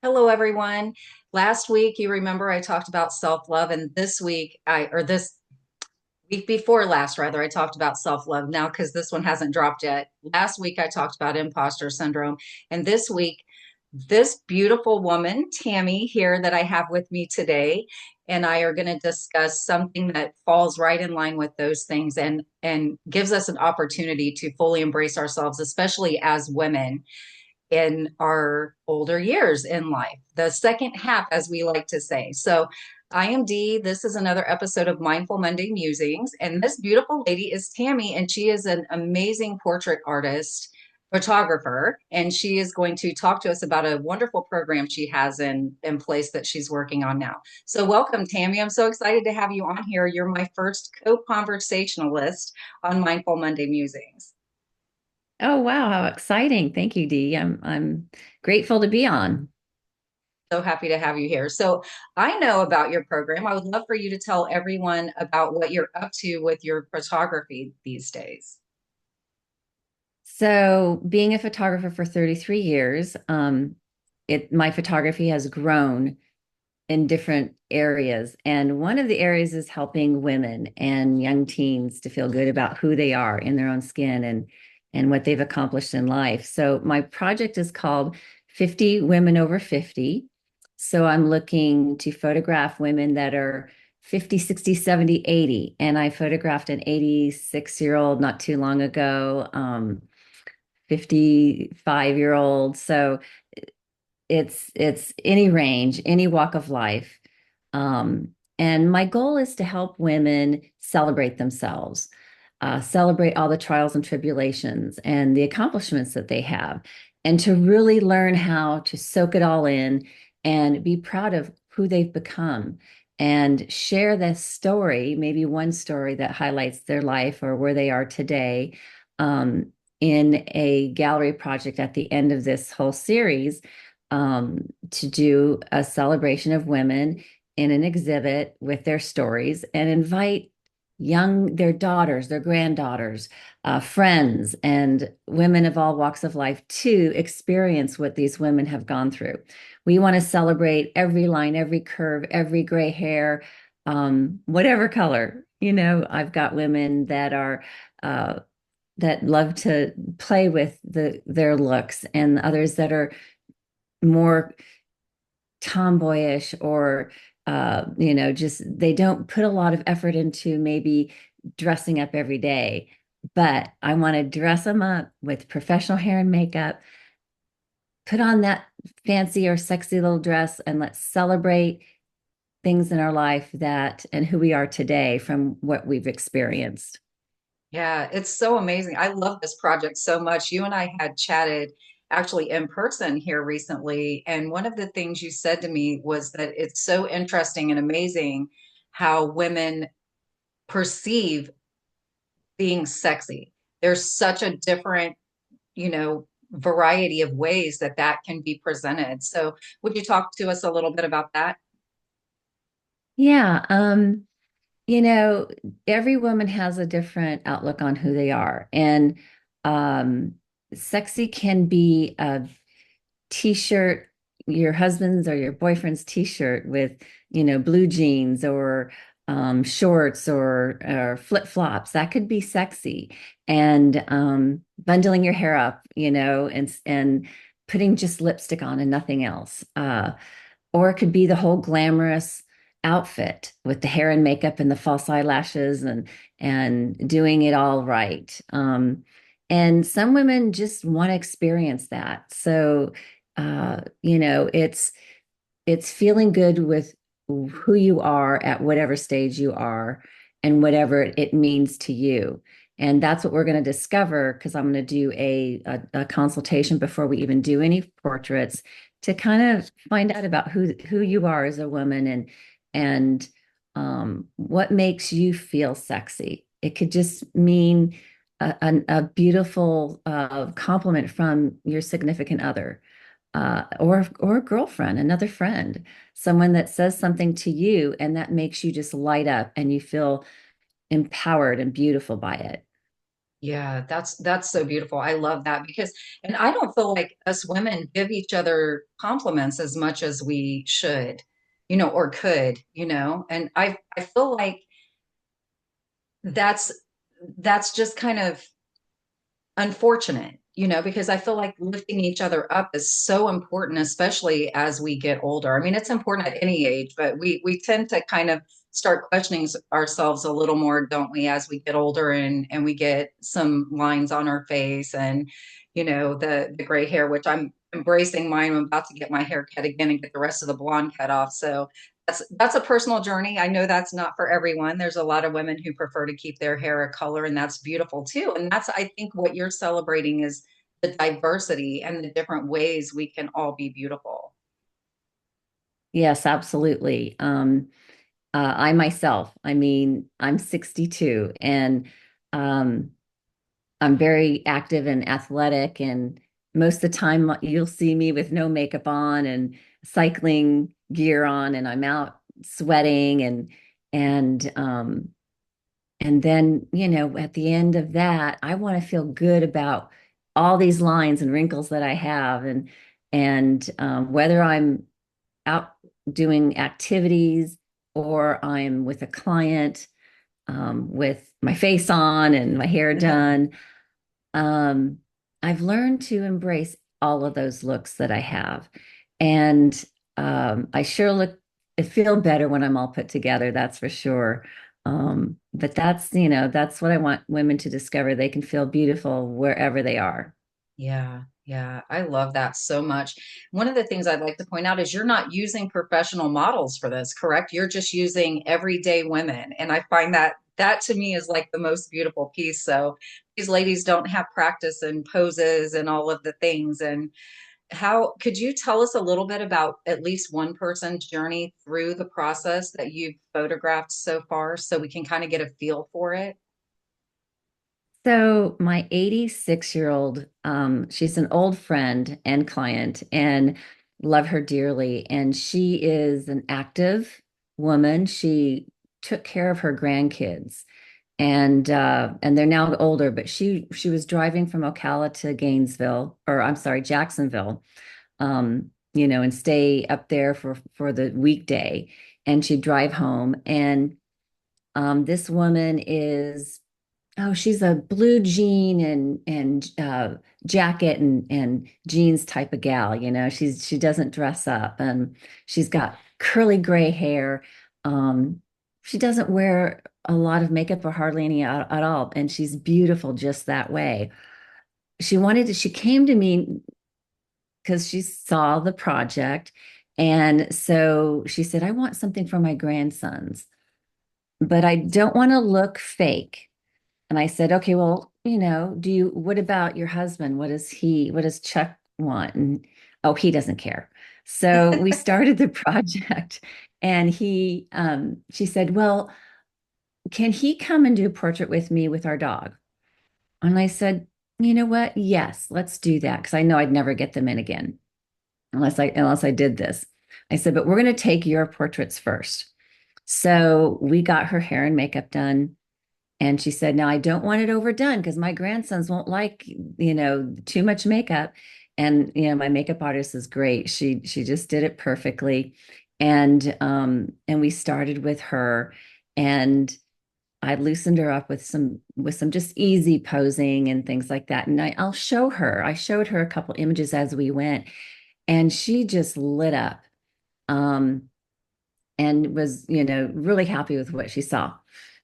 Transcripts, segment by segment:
Hello, everyone. Last week, you remember I talked about self-love, and this week before last, rather, I talked about self-love now because this one hasn't dropped yet. Last week, I talked about imposter syndrome, and this week, this beautiful woman, Tammy, here that I have with me today, and I are going to discuss something that falls right in line with those things and gives us an opportunity to fully embrace ourselves, especially as women in our older years in life, the second half, as we like to say. So, I am Dee. This is another episode of Mindful Monday Musings. And this beautiful lady is Tammy, and she is an amazing portrait artist, photographer. And she is going to talk to us about a wonderful program she has in place that she's working on now. So, welcome, Tammy. I'm so excited to have you on here. You're my first co conversationalist on Mindful Monday Musings. Oh wow, how exciting. Thank you, Dee. I'm grateful to be on. So happy to have you here. So, I know about your program. I would love for you to tell everyone about what you're up to with your photography these days. So, being a photographer for 33 years, my photography has grown in different areas. And one of the areas is helping women and young teens to feel good about who they are in their own skin and what they've accomplished in life. So, my project is called 50 Women Over 50. So, I'm looking to photograph women that are 50, 60, 70, 80. And I photographed an 86-year-old not too long ago, 55-year-old. So, it's any range, any walk of life. And my goal is to help women celebrate themselves, celebrate all the trials and tribulations and the accomplishments that they have, and to really learn how to soak it all in and be proud of who they've become and share this story, maybe one story that highlights their life or where they are today, in a gallery project at the end of this whole series, to do a celebration of women in an exhibit with their stories and invite their daughters, their granddaughters, friends, and women of all walks of life to experience what these women have gone through. We want to celebrate every line, every curve, every gray hair, whatever color. I've got women uh, that love to play with their looks, and others that are more tomboyish or just they don't put a lot of effort into maybe dressing up every day. But I want to dress them up with professional hair and makeup, put on that fancy or sexy little dress, and let's celebrate things in our life that and who we are today from what we've experienced. Yeah, it's so amazing. I love this project so much. You and I had chatted actually in person here recently, and one of the things you said to me was that it's so interesting and amazing how women perceive being sexy. There's such a different, variety of ways that that can be presented. So, would you talk to us a little bit about that? Yeah, you know, every woman has a different outlook on who they are. And um, sexy can be a t-shirt, your husband's or your boyfriend's t-shirt with, blue jeans or shorts or flip-flops. That could be sexy. And bundling your hair up, and putting just lipstick on and nothing else. Or it could be the whole glamorous outfit with the hair and makeup and the false eyelashes and doing it all right. And some women just want to experience that. So, it's feeling good with who you are at whatever stage you are and whatever it means to you. And that's what we're going to discover because I'm going to do a consultation before we even do any portraits to kind of find out about who you are as a woman and what makes you feel sexy. It could just mean a beautiful compliment from your significant other, or a girlfriend, another friend, someone that says something to you and that makes you just light up and you feel empowered and beautiful by it. Yeah, that's so beautiful. I love that because, and I don't feel like us women give each other compliments as much as we should, or could, and I feel like that's that's just kind of unfortunate, because I feel like lifting each other up is so important, especially as we get older. I mean, it's important at any age, but we tend to kind of start questioning ourselves a little more, don't we, as we get older and we get some lines on our face and the gray hair, which I'm embracing mine. I'm about to get my hair cut again and get the rest of the blonde cut off. So that's a personal journey. I know that's not for everyone. There's a lot of women who prefer to keep their hair a color, and that's beautiful too. And that's, I think, what you're celebrating is the diversity and the different ways we can all be beautiful. Yes, absolutely. I myself, I mean, I'm 62 and um, I'm very active and athletic, and most of the time you'll see me with no makeup on and cycling gear on, and I'm out sweating and and then, at the end of that, I want to feel good about all these lines and wrinkles that I have, and whether I'm out doing activities or I'm with a client with my face on and my hair done. Um, I've learned to embrace all of those looks that I have. And I sure I feel better when I'm all put together, that's for sure. But that's what I want women to discover. They can feel beautiful wherever they are. Yeah, yeah, I love that so much. One of the things I'd like to point out is you're not using professional models for this, correct? You're just using everyday women. And I find that to me is like the most beautiful piece. So these ladies don't have practice and poses and all of the things. And how could you tell us a little bit about at least one person's journey through the process that you've photographed so far so we can kind of get a feel for it? So my 86-year-old, she's an old friend and client and love her dearly. And she is an active woman. She took care of her grandkids and they're now older, but she was driving from Ocala to Gainesville, or I'm sorry, Jacksonville, and stay up there for the weekday. And she'd drive home. And this woman is Oh, she's a blue jean and jacket and jeans type of gal, she doesn't dress up and she's got curly gray hair. Um, she doesn't wear a lot of makeup or hardly any at all, and she's beautiful just that way. She came to me because she saw the project, and so she said, I want something for my grandsons, but I don't want to look fake. And I said, okay, well, what about your husband? What does Chuck want? And oh, he doesn't care. So we started the project and she said, well, can he come and do a portrait with me with our dog? And I said, you know what? Yes, let's do that. Cause I know I'd never get them in again unless I did this. I said, but we're going to take your portraits first. So we got her hair and makeup done. And she said, now I don't want it overdone because my grandsons won't like, too much makeup. And, my makeup artist is great. She just did it perfectly. And we started with her and I loosened her up with some just easy posing and things like that. And I'll show her. I showed her a couple images as we went, and she just lit up. Um, and was, really happy with what she saw.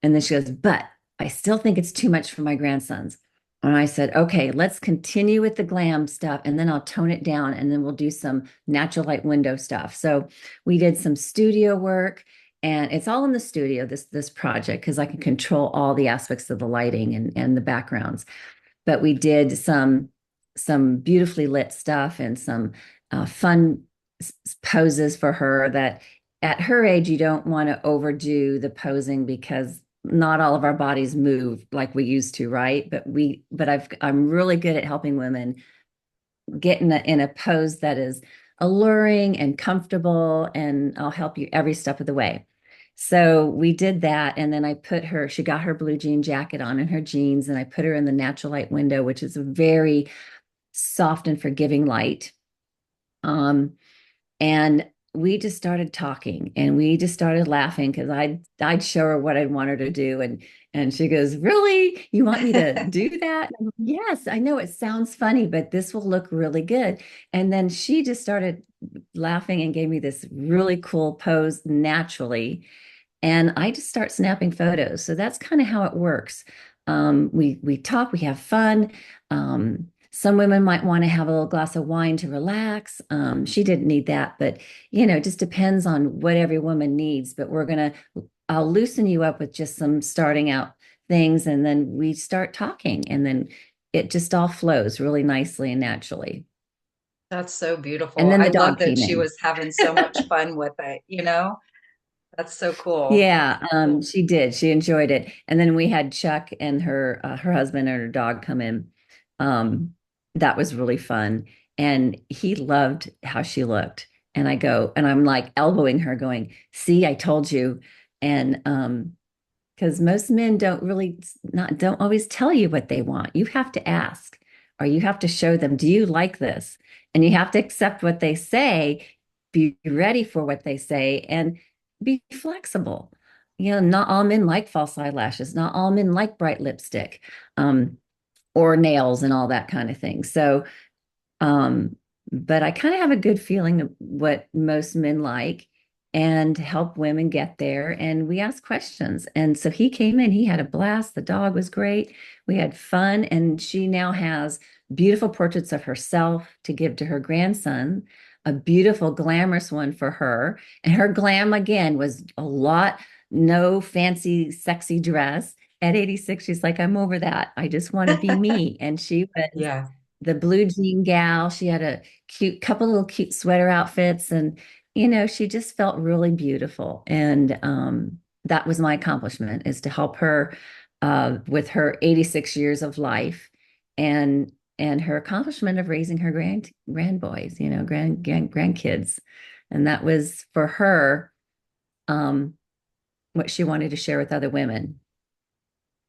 And then she goes, but I still think it's too much for my grandsons. And I said, okay, let's continue with the glam stuff and then I'll tone it down and then we'll do some natural light window stuff. So we did some studio work, and it's all in the studio, this project, because I can control all the aspects of the lighting and the backgrounds. But we did some beautifully lit stuff and some fun poses for her that at her age you don't want to overdo the posing because not all of our bodies move like we used to, right? I'm really good at helping women get in a pose that is alluring and comfortable, and I'll help you every step of the way. So we did that, and then she got her blue jean jacket on and her jeans, and I put her in the natural light window, which is a very soft and forgiving light. Um, and we just started talking and we just started laughing because I'd show her what I'd want her to do. And she goes, "Really? You want me to do that?" I'm like, "Yes, I know it sounds funny, but this will look really good." And then she just started laughing and gave me this really cool pose naturally. And I just start snapping photos. So that's kind of how it works. We talk, we have fun. Some women might want to have a little glass of wine to relax. She didn't need that, but it just depends on what every woman needs. But I'll loosen you up with just some starting out things, and then we start talking, and then it just all flows really nicely and naturally. That's so And beautiful. then I the love dog that came she in. was having so much fun with it, you know? That's so cool. Yeah, she did. She enjoyed it. And then we had Chuck and her husband and her dog come in. Um, that was really fun. And he loved how she looked. And I'm like elbowing her, going, "See, I told you." And because most men don't always tell you what they want. You have to ask, or you have to show them, "Do you like this?" And you have to accept what they say, be ready for what they say, and be flexible. Not all men like false eyelashes, not all men like bright lipstick, um, or nails and all that kind of thing. Um, but I kind of have a good feeling of what most men like and help women get there. And we ask questions. And so he came in, he had a blast. The dog was great. We had fun. And she now has beautiful portraits of herself to give to her grandson, a beautiful, glamorous one for her. And her glam, again, was a lot, no fancy, sexy dress. At 86, she's like, "I'm over that. I just want to be me." And she was Yeah. the blue jean gal. She had a couple little cute sweater outfits, and she just felt really beautiful. And that was my accomplishment, is to help her with her 86 years of life, and her accomplishment of raising her grandboys, grandkids. And that was for her um, what she wanted to share with other women.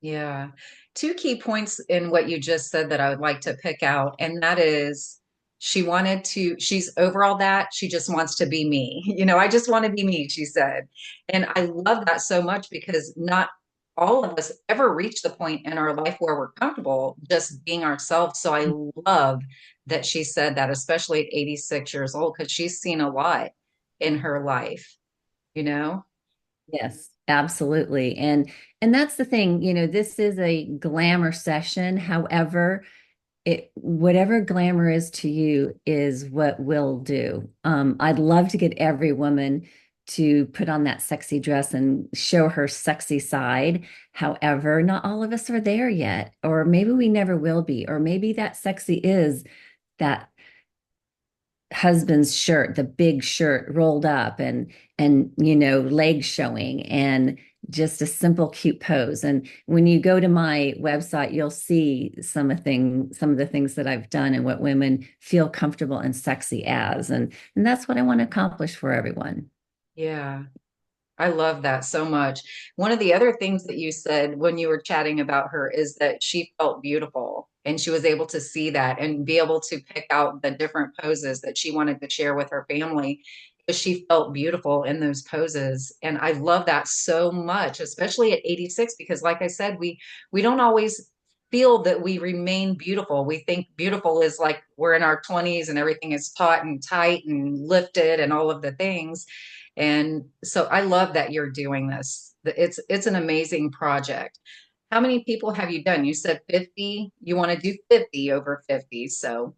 Yeah. Two key points in what you just said that I would like to pick out, and that is she's over all that. She just wants to be me. I just want to be me, she said. And I love that so much because not all of us ever reach the point in our life where we're comfortable just being ourselves. So I love that she said that, especially at 86 years old, because she's seen a lot in her life, you know? Yes, absolutely. And that's the thing, this is a glamour session. However, whatever glamour is to you is what we'll do. I'd love to get every woman to put on that sexy dress and show her sexy side. However, not all of us are there yet, or maybe we never will be, or maybe that sexy is that husband's shirt, the big shirt rolled up, and legs showing, and just a simple cute pose. And when you go to my website, you'll see some of the things that I've done and what women feel comfortable and sexy as. And that's what I want to accomplish for everyone. Yeah. I love that so much. One of the other things that you said when you were chatting about her is that she felt beautiful and she was able to see that and be able to pick out the different poses that she wanted to share with her family because she felt beautiful in those poses. And I love that so much, especially at 86, because like I said, we don't always feel that we remain beautiful. We think beautiful is like we're in our 20s and everything is taut and tight and lifted and all of the things. And so I love that you're doing this. It's an amazing project. How many people have you done? You said 50. You want to do 50 over 50. So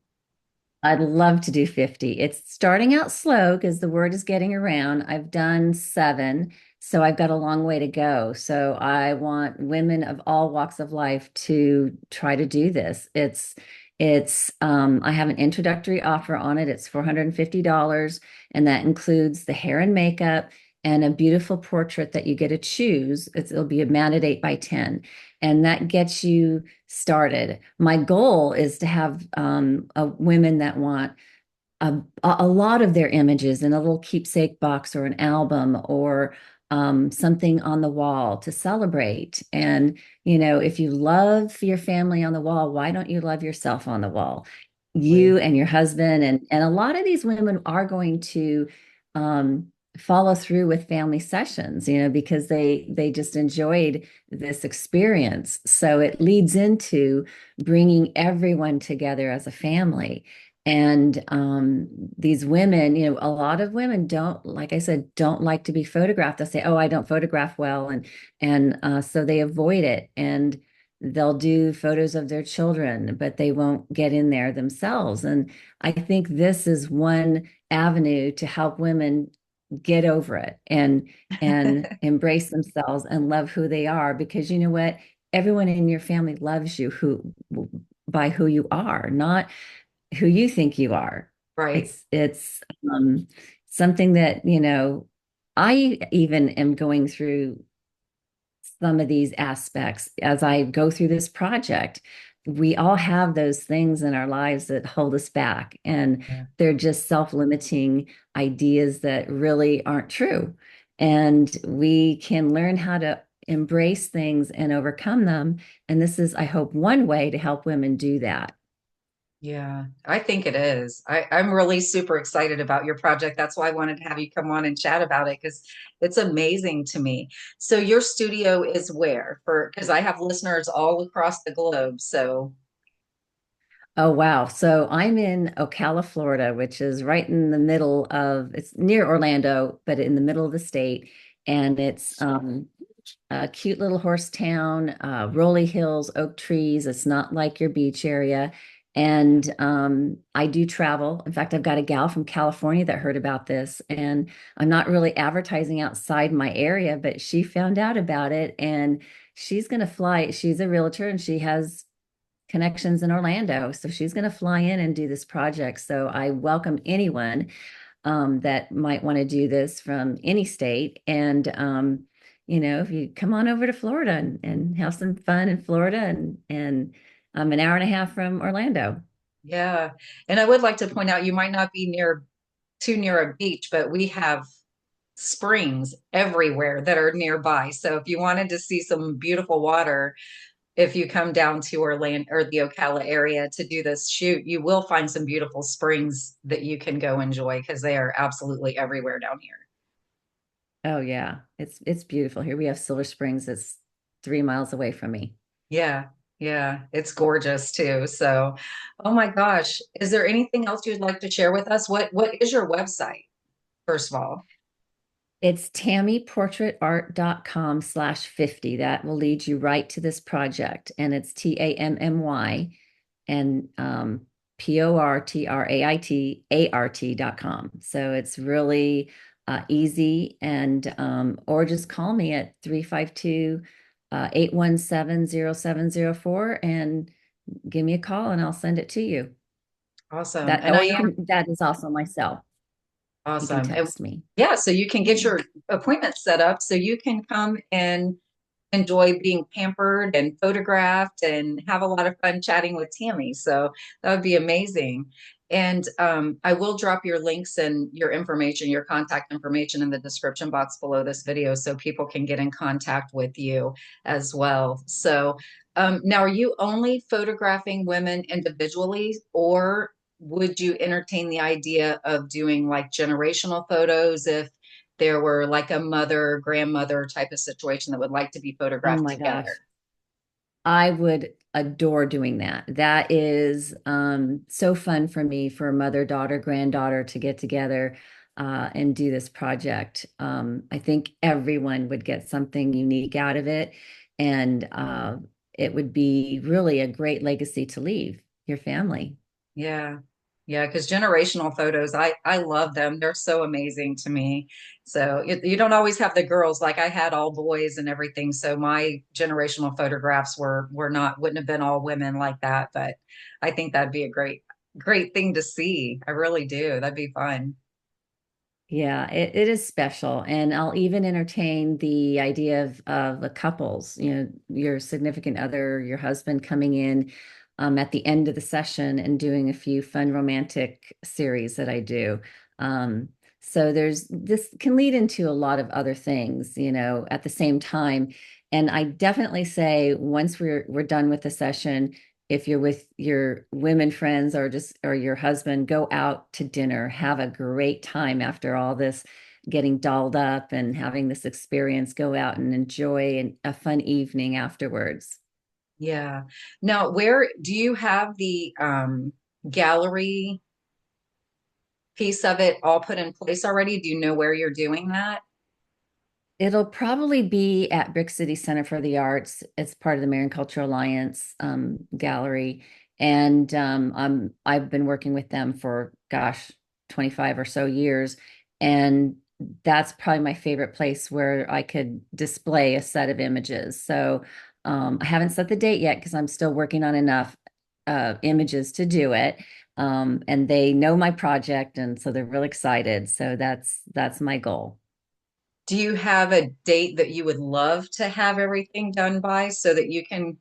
I'd love to do 50. It's starting out slow because the word is getting around. I've done 7, so I've got a long way to go. So I want women of all walks of life to try to do this. I have an introductory offer on it. It's $450, and that includes the hair and makeup and a beautiful portrait that you get to choose. It'll be a mounted 8 by 10, and that gets you started. My goal is to have women that want a lot of their images in a little keepsake box or an album, or something on the wall to celebrate. And, if you love your family on the wall, why don't you love yourself on the wall? You and your husband, and a lot of these women are going to um, follow through with family sessions, because they just enjoyed this experience. So it leads into bringing everyone together as a family. And these women, a lot of women don't, like I said, don't like to be photographed. They'll say, "Oh, I don't photograph well," and so they avoid it, and they'll do photos of their children, but they won't get in there themselves. And I think this is one avenue to help women get over it and embrace themselves and love who they are, because you know what? Everyone in your family loves you who by who you are, not who you think you are. Right. It's something that, I even am going through some of these aspects as I go through this project. We all have those things in our lives that hold us back, and Yeah. they're just self-limiting ideas that really aren't true. And we can learn how to embrace things and overcome them. And this is, I hope, one way to help women do that. Yeah, I think it is. I'm really super excited about your project. That's why I wanted to have you come on and chat about it because it's amazing to me. So your studio is where? Because I have listeners all across the globe. So, Oh, wow. So I'm in Ocala, Florida, which is right in the middle of, it's near Orlando, but in the middle of the state. And it's a cute little horse town, rolly hills, oak trees. It's not like your beach area. And I do travel. In fact, I've got a gal from California that heard about this, and I'm not really advertising outside my area, but she found out about it, and she's going to fly. She's a realtor and she has connections in Orlando. So she's going to fly in and do this project. So I welcome anyone that might want to do this from any state. And, if you come on over to Florida and have some fun in Florida, and I'm an hour and a half from Orlando. yeah. And I would like to point out you might not be too near a beach, but we have springs everywhere that are nearby. So if you wanted to see some beautiful water, if you come down to Orlando or the Ocala area to do this shoot, you will find some beautiful springs that you can go enjoy because they are absolutely everywhere down here. Oh yeah, it's beautiful here. We have Silver Springs that's 3 miles away from me. Yeah, yeah, it's gorgeous too. So, oh my gosh, is there anything else you'd like to share with us? What is your website, first of all? It's tammyportraitart.com/50. That will lead you right to this project. And it's TAMMY and PORTRAITART.com. So it's really easy. And or just call me at 352 817 0704 and give me a call and I'll send it to you. Awesome. That, And or I you am can, that is also my cell. You can awesome. And text me. yeah, so you can get your appointment set up so you can come and enjoy being pampered and photographed and have a lot of fun chatting with Tammy. So that would be amazing. And I will drop your links and your information, your contact information in the description box below this video so people can get in contact with you as well. So now, are you only photographing women individually, or would you entertain the idea of doing like generational photos if there were like a mother, grandmother type of situation that would like to be Oh photographed my together? gosh. I would adore doing that. That is so fun for me, for a mother, daughter, granddaughter to get together and do this project. I think everyone would get something unique out of it, and it would be really a great legacy to leave your family. Yeah. Yeah, because generational photos, I love them. They're so amazing to me. So you don't always have the girls like I had all boys and everything. So my generational photographs were not wouldn't have been all women like that. But I think that'd be a great thing to see. I really do. That'd be fun. Yeah, it is special. And I'll even entertain the idea of the couples, your significant other, your husband coming in at the end of the session and doing a few fun romantic series that I do. Um, So there's this can lead into a lot of other things, at the same time. And I definitely say once we're done with the session, if you're with your women friends or your husband, go out to dinner, have a great time after all this getting dolled up and having this experience, go out and enjoy a fun evening afterwards. Yeah. Now, where do you have the gallery piece of it all put in place already? Do you know where you're doing that? It'll probably be at Brick City Center for the Arts. It's part of the Marian Cultural Alliance gallery. And I've been working with them for, gosh, 25 or so years. And that's probably my favorite place where I could display a set of images. So I haven't set the date yet because I'm still working on enough images to do it. And they know my project, and so they're really excited. So that's my goal. Do you have a date that you would love to have everything done by so that you can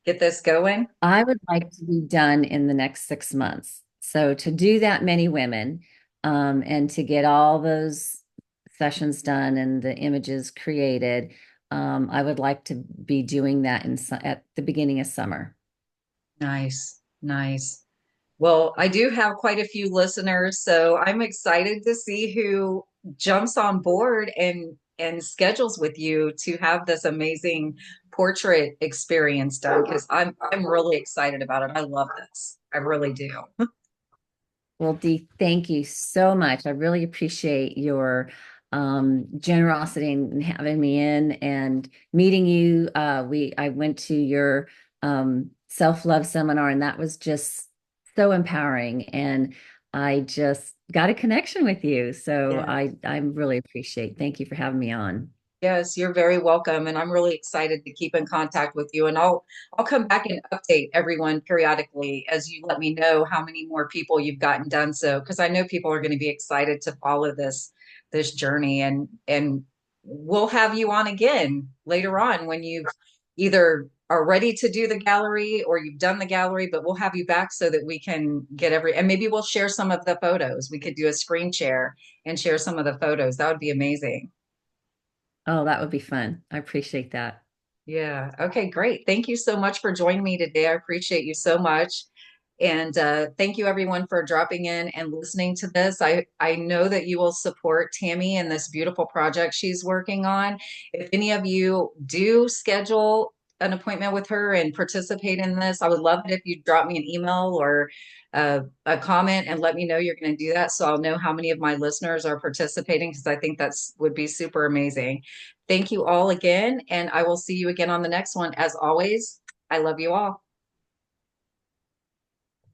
get this going? I would like to be done in the next 6 months. So to do that many women, and to get all those sessions done and the images created, I would like to be doing that at the beginning of summer. Nice, nice. Well, I do have quite a few listeners, so I'm excited to see who jumps on board and schedules with you to have this amazing portrait experience done because I'm really excited about it. I love this. I really do. Well, Dee, thank you so much. I really appreciate your generosity in having me in and meeting you. I went to your self-love seminar, and that was just so empowering. And I just got a connection with you. So Yeah. I really appreciate. Thank you for having me on. Yes, you're very welcome, and I'm really excited to keep in contact with you. And I'll come back and update everyone periodically as you let me know how many more people you've gotten done. So, because I know people are going to be excited to follow this journey, and we'll have you on again later on when you've either are ready to do the gallery or you've done the gallery, but we'll have you back so that we can get and maybe we'll share some of the photos. We could do a screen share and share some of the photos. That would be amazing. Oh, that would be fun. I appreciate that. Yeah. Okay, great. Thank you so much for joining me today. I appreciate you so much. And thank you everyone for dropping in and listening to this. I know that you will support Tammy in this beautiful project she's working on. If any of you do schedule an appointment with her and participate in this, I would love it if you drop me an email or a comment and let me know you're going to do that so I'll know how many of my listeners are participating because I think that's would be super amazing. Thank you all again, and I will see you again on the next one. As always, I love you all.